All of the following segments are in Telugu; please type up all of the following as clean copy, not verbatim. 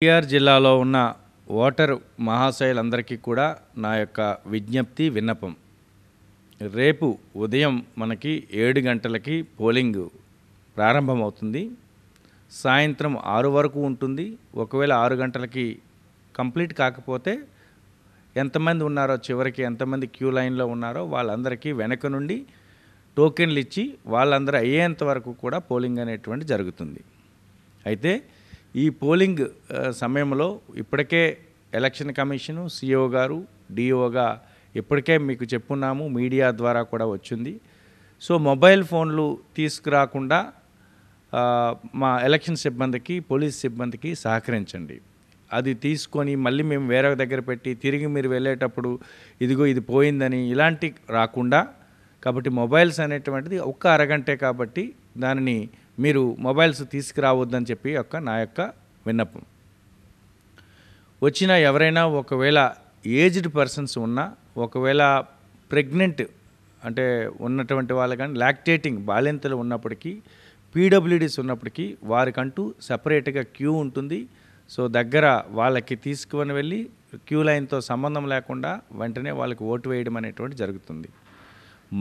ఎన్టీఆర్ జిల్లాలో ఉన్న ఓటరు మహాశయులందరికీ కూడా నా యొక్క విజ్ఞప్తి విన్నపం. రేపు ఉదయం మనకి 7 గంటలకి పోలింగ్ ప్రారంభమవుతుంది. సాయంత్రం 6 వరకు ఉంటుంది. ఒకవేళ 6 గంటలకి కంప్లీట్ కాకపోతే ఎంతమంది ఉన్నారో, చివరికి ఎంతమంది క్యూ లైన్లో ఉన్నారో వాళ్ళందరికీ వెనక నుండి టోకెన్లు ఇచ్చి వాళ్ళందరూ అయ్యేంత వరకు కూడా పోలింగ్ అనేటువంటి జరుగుతుంది. అయితే ఈ పోలింగ్ సమయంలో ఇప్పటికే ఎలక్షన్ కమిషను, సిఓ గారు, డిఓగా ఇప్పటికే మీకు చెప్పున్నాము, మీడియా ద్వారా కూడా వచ్చింది. సో మొబైల్ ఫోన్లు తీసుకురాకుండా మా ఎలక్షన్ సిబ్బందికి, పోలీస్ సిబ్బందికి సహకరించండి. అది తీసుకొని మళ్ళీ మేము వేరే దగ్గర పెట్టి తిరిగి మీరు వెళ్ళేటప్పుడు ఇదిగో ఇది పోయిందని ఇలాంటి రాకుండా, కాబట్టి మొబైల్స్ అనేటువంటిది ఒక్క అరగంటే కాబట్టి దానిని మీరు మొబైల్స్ తీసుకురావద్దని చెప్పి నా యొక్క విన్నపం. వచ్చిన ఎవరైనా ఒకవేళ ఏజ్డ్ పర్సన్స్ ఉన్నా, ఒకవేళ ప్రెగ్నెంట్ అంటే ఉన్నటువంటి వాళ్ళు కానీ, లాక్టేటింగ్ బాలింతలు ఉన్నప్పటికీ, పీడబ్ల్యూడీస్ ఉన్నప్పటికీ వారికంటూ సపరేట్గా క్యూ ఉంటుంది. సో దగ్గర వాళ్ళకి తీసుకుని వెళ్ళి క్యూ లైన్తో సంబంధం లేకుండా వెంటనే వాళ్ళకి ఓటు వేయడం అనేటువంటి జరుగుతుంది.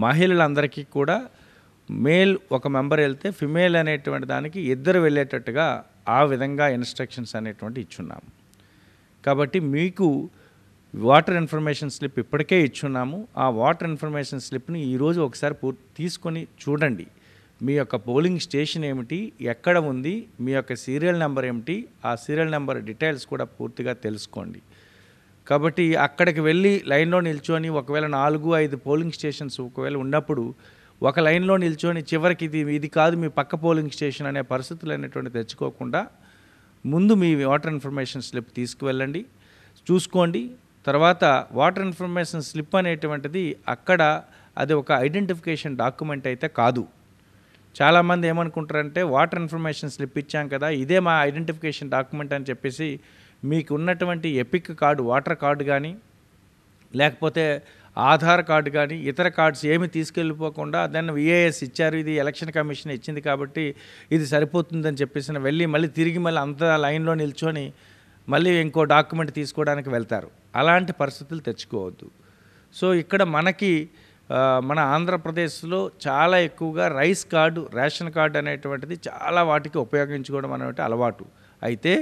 మహిళలందరికీ కూడా మేల్ ఒక మెంబర్ వెళ్తే ఫిమేల్ అనేటువంటి దానికి ఇద్దరు వెళ్ళేటట్టుగా ఆ విధంగా ఇన్స్ట్రక్షన్స్ అనేటువంటి ఇచ్చున్నాము. కాబట్టి మీకు వాటర్ ఇన్ఫర్మేషన్ స్లిప్ ఇప్పటికే ఇచ్చున్నాము. ఆ వాటర్ ఇన్ఫర్మేషన్ స్లిప్ని ఈరోజు ఒకసారి తీసుకొని చూడండి. మీ యొక్క పోలింగ్ స్టేషన్ ఏమిటి, ఎక్కడ ఉంది, మీ యొక్క సీరియల్ నెంబర్ ఏమిటి, ఆ సీరియల్ నెంబర్ డీటెయిల్స్ కూడా పూర్తిగా తెలుసుకోండి. కాబట్టి అక్కడికి వెళ్ళి లైన్లో నిల్చొని ఒకవేళ 4-5 పోలింగ్ స్టేషన్స్ ఒకవేళ ఉన్నప్పుడు ఒక లైన్లో నిల్చొని చివరికి ఇది కాదు మీ పక్క పోలింగ్ స్టేషన్ అనే పరిస్థితులు అనేటువంటి తెచ్చుకోకుండా ముందు మీ వాటర్ ఇన్ఫర్మేషన్ స్లిప్ తీసుకువెళ్ళండి, చూసుకోండి. తర్వాత వాటర్ ఇన్ఫర్మేషన్ స్లిప్ అనేటువంటిది అక్కడ అది ఒక ఐడెంటిఫికేషన్ డాక్యుమెంట్ అయితే కాదు. చాలామంది ఏమనుకుంటారంటే వాటర్ ఇన్ఫర్మేషన్ స్లిప్ ఇచ్చాం కదా, ఇదే మా ఐడెంటిఫికేషన్ డాక్యుమెంట్ అని చెప్పేసి మీకు ఉన్నటువంటి ఎపిక్ కార్డు, వాటర్ కార్డు కానీ లేకపోతే ఆధార్ కార్డు కానీ ఇతర కార్డ్స్ ఏమి తీసుకెళ్ళిపోకుండా దాన్ని విఏఎస్ ఇచ్చారు, ఇది ఎలక్షన్ కమిషన్ ఇచ్చింది కాబట్టి ఇది సరిపోతుందని చెప్పేసి వెళ్ళి మళ్ళీ తిరిగి మళ్ళీ అంత లైన్లో నిల్చొని మళ్ళీ ఇంకో డాక్యుమెంట్ తీసుకోవడానికి వెళ్తారు. అలాంటి పరిస్థితులు తెచ్చుకోవద్దు. సో ఇక్కడ మనకి మన ఆంధ్రప్రదేశ్లో చాలా ఎక్కువగా రైస్ కార్డు, రేషన్ కార్డు అనేటువంటిది చాలా వాటికి ఉపయోగించుకోవడం అనేటువంటి అలవాటు. అయితే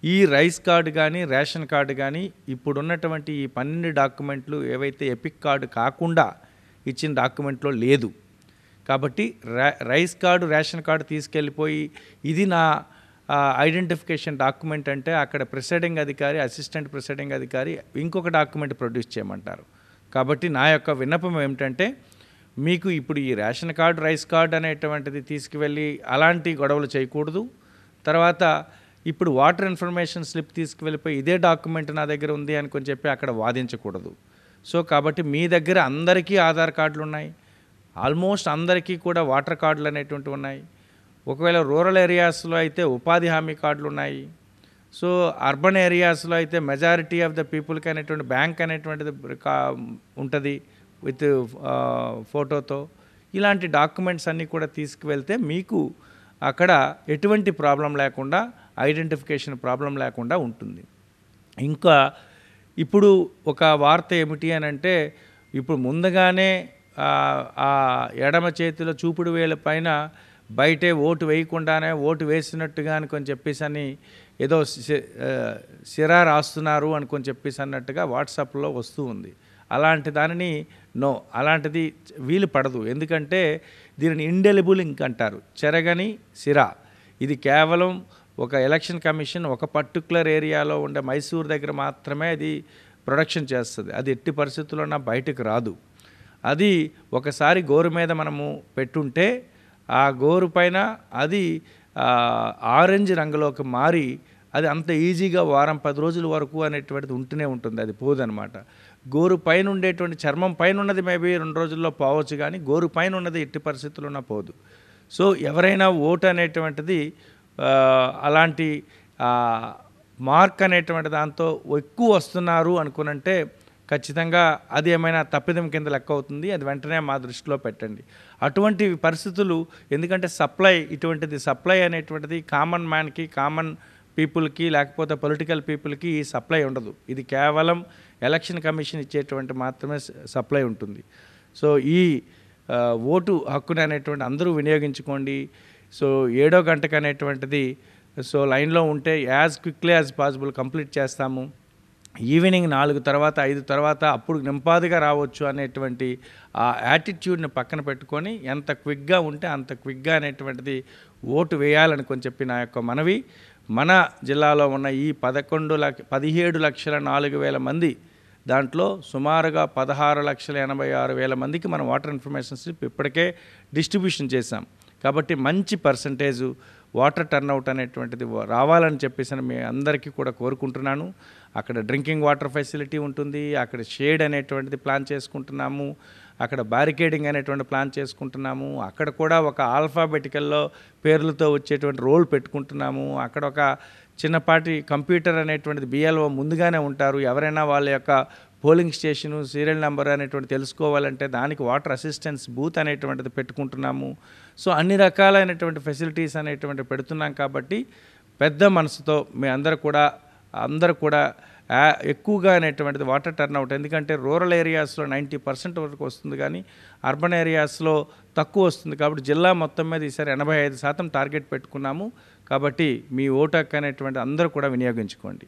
ఈ రైస్ కార్డు కానీ, రేషన్ కార్డు కానీ ఇప్పుడున్నటువంటి ఈ 12 డాక్యుమెంట్లు ఏవైతే ఎపిక్ కార్డు కాకుండా ఇచ్చిన డాక్యుమెంట్లో లేదు. కాబట్టి రైస్ కార్డు, రేషన్ కార్డు తీసుకెళ్ళిపోయి ఇది నా ఐడెంటిఫికేషన్ డాక్యుమెంట్ అంటే అక్కడ ప్రిసైడింగ్ అధికారి, అసిస్టెంట్ ప్రిసైడింగ్ అధికారి ఇంకొక డాక్యుమెంట్ ప్రొడ్యూస్ చేయమంటారు. కాబట్టి నా యొక్క విన్నపం ఏమిటంటే మీకు ఇప్పుడు ఈ రేషన్ కార్డు, రైస్ కార్డు అనేటువంటిది తీసుకువెళ్ళి అలాంటి గొడవలు చేయకూడదు. తర్వాత ఇప్పుడు వాటర్ ఇన్ఫర్మేషన్ స్లిప్ తీసుకువెళ్ళిపోయి ఇదే డాక్యుమెంట్ నా దగ్గర ఉంది అనుకొని చెప్పి అక్కడ వాదించకూడదు. సో కాబట్టి మీ దగ్గర అందరికీ ఆధార్ కార్డులు ఉన్నాయి, ఆల్మోస్ట్ అందరికీ కూడా వాటర్ కార్డులు అనేటువంటివి ఉన్నాయి. ఒకవేళ రూరల్ ఏరియాస్లో అయితే ఉపాధి హామీ కార్డులు ఉన్నాయి. సో అర్బన్ ఏరియాస్లో అయితే మెజారిటీ ఆఫ్ ద పీపుల్కి అనేటువంటి బ్యాంక్ అనేటువంటిది ఉంటుంది విత్ ఫోటోతో. ఇలాంటి డాక్యుమెంట్స్ అన్నీ కూడా తీసుకువెళ్తే మీకు అక్కడ ఎటువంటి ప్రాబ్లం లేకుండా, ఐడెంటిఫికేషన్ ప్రాబ్లం లేకుండా ఉంటుంది. ఇంకా ఇప్పుడు ఒక వార్త ఏమిటి అని అంటే, ఇప్పుడు ముందుగానే ఆ ఎడమ చేతిలో చూపుడు వేల పైన బయటే ఓటు వేయకుండానే ఓటు వేసినట్టుగా అనుకొని చెప్పేసి అని ఏదో సిరా రాస్తున్నారు అనుకొని చెప్పేసి అన్నట్టుగా వాట్సాప్లో వస్తూ ఉంది. అలాంటి దానిని అలాంటిది వీలు పడదు. ఎందుకంటే దీనిని ఇండెలిబుల్ ఇంక్ అంటారు, చెరగని సిరా. ఇది కేవలం ఒక ఎలక్షన్ కమిషన్ ఒక పర్టికులర్ ఏరియాలో ఉండే మైసూర్ దగ్గర మాత్రమే అది ప్రొడక్షన్ చేస్తుంది. అది ఎట్టి పరిస్థితుల్లోనా బయటకు రాదు. అది ఒకసారి గోరు మీద మనము పెట్టుంటే ఆ గోరు పైన అది ఆరెంజ్ రంగులోకి మారి అది అంత ఈజీగా వారం 10 రోజుల వరకు అనేటువంటిది ఉంటూనే ఉంటుంది, అది పోదనమాట. గోరు పైన ఉండేటువంటి చర్మం పైన ఉన్నది మేబీ 2 రోజుల్లో పోవచ్చు, కానీ గోరు పైన ఉన్నది ఎట్టి పరిస్థితుల్లోనా పోదు. సో ఎవరైనా ఓటు అనేటువంటిది అలాంటి మార్క్ అనేటువంటి దాంతో ఎక్కువ వస్తున్నారు అనుకునంటే ఖచ్చితంగా అది ఏమైనా తప్పిదం కింద లెక్క అవుతుంది. అది వెంటనే మా దృష్టిలో పెట్టండి. అటువంటి పరిస్థితులు ఎందుకంటే సప్లై ఇటువంటిది సప్లై అనేటువంటిది కామన్ మ్యాన్కి కామన్ పీపుల్కి లేకపోతే పొలిటికల్ పీపుల్కి ఈ సప్లై ఉండదు. ఇది కేవలం ఎలక్షన్ కమిషన్ ఇచ్చేటువంటి మాత్రమే సప్లై ఉంటుంది. సో ఈ ఓటు హక్కుని అనేటువంటి అందరూ వినియోగించుకోండి. సో 7వ గంటకు అనేటువంటిది సో లైన్లో ఉంటే as quickly as possible complete చేస్తాము. ఈవినింగ్ 4 తర్వాత 5 తర్వాత అప్పుడు నింపాదిగా రావచ్చు అనేటువంటి ఆ యాటిట్యూడ్ని పక్కన పెట్టుకొని ఎంత క్విక్గా ఉంటే అంత క్విక్గా అనేటువంటిది ఓటు వేయాలని చెప్పి నా యొక్క మనవి. మన జిల్లాలో ఉన్న ఈ 17,04,000 మంది దాంట్లో సుమారుగా 16,86,000 మందికి మనం వాటర్ ఇన్ఫర్మేషన్ స్లిప్ ఇప్పటికే డిస్ట్రిబ్యూషన్ చేశాం. కాబట్టి మంచి పర్సంటేజు వాటర్ టర్న్అవుట్ అనేటువంటిది రావాలని చెప్పేసి మీ అందరికీ కూడా కోరుకుంటున్నాను. అక్కడ డ్రింకింగ్ వాటర్ ఫెసిలిటీ ఉంటుంది, అక్కడ షేడ్ అనేటువంటిది ప్లాన్ చేసుకుంటున్నాము, అక్కడ బ్యారికేడింగ్ అనేటువంటి ప్లాన్ చేసుకుంటున్నాము, అక్కడ కూడా ఒక ఆల్ఫాబెటికల్లో పేర్లతో వచ్చేటువంటి రోల్ పెట్టుకుంటున్నాము. అక్కడ ఒక చిన్నపాటి కంప్యూటర్ అనేటువంటిది BLO ముందుగానే ఉంటారు. ఎవరైనా వాళ్ళ యొక్క పోలింగ్ స్టేషను సీరియల్ నెంబర్ అనేటువంటి తెలుసుకోవాలంటే దానికి వాటర్ అసిస్టెన్స్ బూత్ అనేటువంటిది పెట్టుకుంటున్నాము. సో అన్ని రకాలైనటువంటి ఫెసిలిటీస్ అనేటువంటి పెడుతున్నాం. కాబట్టి పెద్ద మనసుతో మీ అందరూ కూడా ఎక్కువగా అనేటువంటిది వాటర్ టర్న్అవుట్, ఎందుకంటే రూరల్ ఏరియాస్లో 90% వరకు వస్తుంది, కానీ అర్బన్ ఏరియాస్లో తక్కువ వస్తుంది. కాబట్టి జిల్లా మొత్తం మీద ఈసారి 85% టార్గెట్ పెట్టుకున్నాము. కాబట్టి మీ ఓటు హక్కు అనేటువంటి అందరూ కూడా వినియోగించుకోండి.